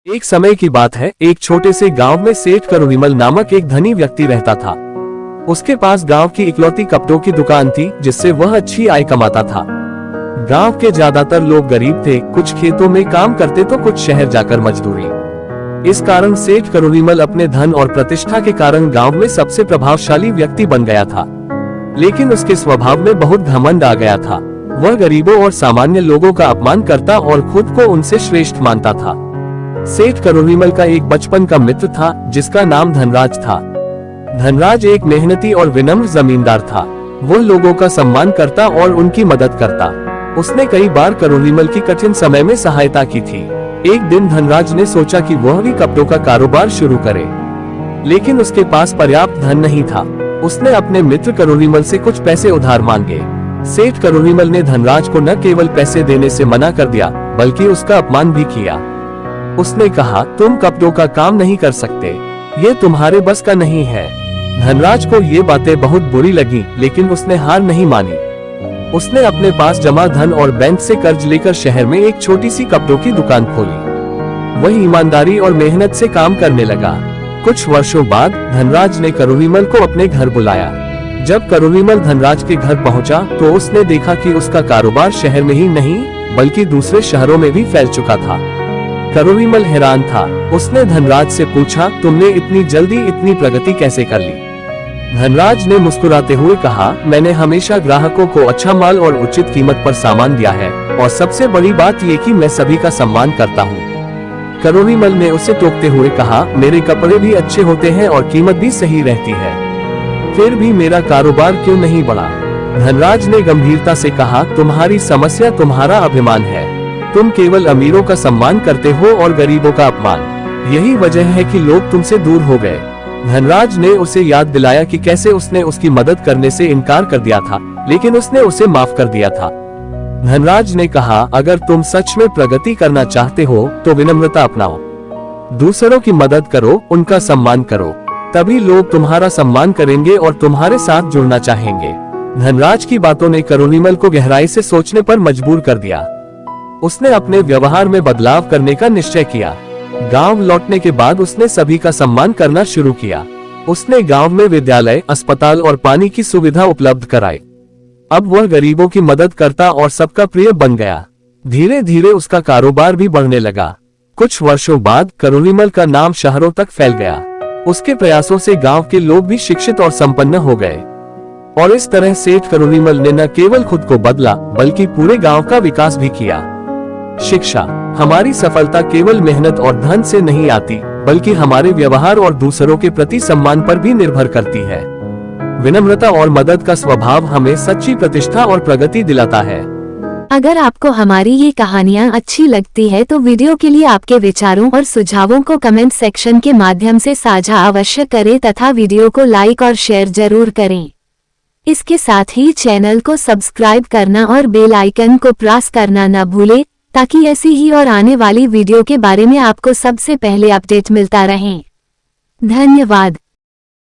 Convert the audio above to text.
एक समय की बात है, एक छोटे से गांव में सेठ करुणिमल नामक एक धनी व्यक्ति रहता था। उसके पास गांव की इकलौती कपड़ों की दुकान थी, जिससे वह अच्छी आय कमाता था। गांव के ज्यादातर लोग गरीब थे, कुछ खेतों में काम करते तो कुछ शहर जाकर मजदूरी। इस कारण सेठ करुणिमल अपने धन और प्रतिष्ठा के कारण गांव में सबसे प्रभावशाली व्यक्ति बन गया था। लेकिन उसके स्वभाव में बहुत घमंड आ गया था। वह गरीबों और सामान्य लोगों का अपमान करता और खुद को उनसे श्रेष्ठ मानता था। सेठ करुणिमल का एक बचपन का मित्र था, जिसका नाम धनराज था। धनराज एक मेहनती और विनम्र जमींदार था। वह लोगों का सम्मान करता और उनकी मदद करता। उसने कई बार करुणिमल की कठिन समय में सहायता की थी। एक दिन धनराज ने सोचा कि वह भी कपड़ों का कारोबार शुरू करे, लेकिन उसके पास पर्याप्त धन नहीं था। उसने अपने मित्र करुणिमल से कुछ पैसे उधार मांगे। सेठ करुणिमल ने धनराज को न केवल पैसे देने से मना कर दिया, बल्कि उसका अपमान भी किया। उसने कहा, तुम कपड़ों का काम नहीं कर सकते, ये तुम्हारे बस का नहीं है। धनराज को ये बातें बहुत बुरी लगी, लेकिन उसने हार नहीं मानी। उसने अपने पास जमा धन और बैंक से कर्ज लेकर शहर में एक छोटी सी कपड़ों की दुकान खोली। वह ईमानदारी और मेहनत से काम करने लगा। कुछ वर्षों बाद धनराज ने करुणिमल को अपने घर बुलाया। जब करुणिमल धनराज के घर पहुंचा, तो उसने देखा कि उसका कारोबार शहर में ही नहीं, बल्कि दूसरे शहरों में भी फैल चुका था। करुणिमल हैरान था। उसने धनराज से पूछा, तुमने इतनी जल्दी इतनी प्रगति कैसे कर ली? धनराज ने मुस्कुराते हुए कहा, मैंने हमेशा ग्राहकों को अच्छा माल और उचित कीमत पर सामान दिया है, और सबसे बड़ी बात ये कि मैं सभी का सम्मान करता हूँ। करुणिमल ने उसे टोकते हुए कहा, मेरे कपड़े भी अच्छे होते हैं और कीमत भी सही रहती है, फिर भी मेरा कारोबार क्यों नहीं बढ़ा? धनराज ने गंभीरता से कहा, तुम्हारी समस्या तुम्हारा अभिमान है। तुम केवल अमीरों का सम्मान करते हो और गरीबों का अपमान। यही वजह है कि लोग तुमसे दूर हो गए। धनराज ने उसे याद दिलाया कि कैसे उसने उसकी मदद करने से इनकार कर दिया था, लेकिन उसने उसे माफ कर दिया था। धनराज ने कहा, अगर तुम सच में प्रगति करना चाहते हो तो विनम्रता अपनाओ। दूसरों की मदद करो, उनका सम्मान करो, तभी लोग तुम्हारा सम्मान करेंगे और तुम्हारे साथ जुड़ना चाहेंगे। धनराज की बातों ने करुणिमल को गहराई से सोचने पर मजबूर कर दिया। उसने अपने व्यवहार में बदलाव करने का निश्चय किया। गांव लौटने के बाद उसने सभी का सम्मान करना शुरू किया। उसने गांव में विद्यालय, अस्पताल और पानी की सुविधा उपलब्ध कराई। अब वह गरीबों की मदद करता और सबका प्रिय बन गया। धीरे धीरे उसका कारोबार भी बढ़ने लगा। कुछ वर्षों बाद करुणिमल का नाम शहरों तक फैल गया। उसके प्रयासों से गांव के लोग भी शिक्षित और संपन्न हो गए, और इस तरह सेठ करुणिमल ने न केवल खुद को बदला, बल्कि पूरे गांव का विकास भी किया। शिक्षा। हमारी सफलता केवल मेहनत और धन से नहीं आती, बल्कि हमारे व्यवहार और दूसरों के प्रति सम्मान पर भी निर्भर करती है। विनम्रता और मदद का स्वभाव हमें सच्ची प्रतिष्ठा और प्रगति दिलाता है। अगर आपको हमारी ये कहानियाँ अच्छी लगती है तो वीडियो के लिए आपके विचारों और सुझावों को कमेंट सेक्शन के माध्यम से साझा अवश्य करें तथा वीडियो को लाइक और शेयर जरूर करें। इसके साथ ही चैनल को सब्सक्राइब करना और बेल आइकन को प्रेस करना न भूलें, ताकि ऐसी ही और आने वाली वीडियो के बारे में आपको सबसे पहले अपडेट मिलता रहे। धन्यवाद।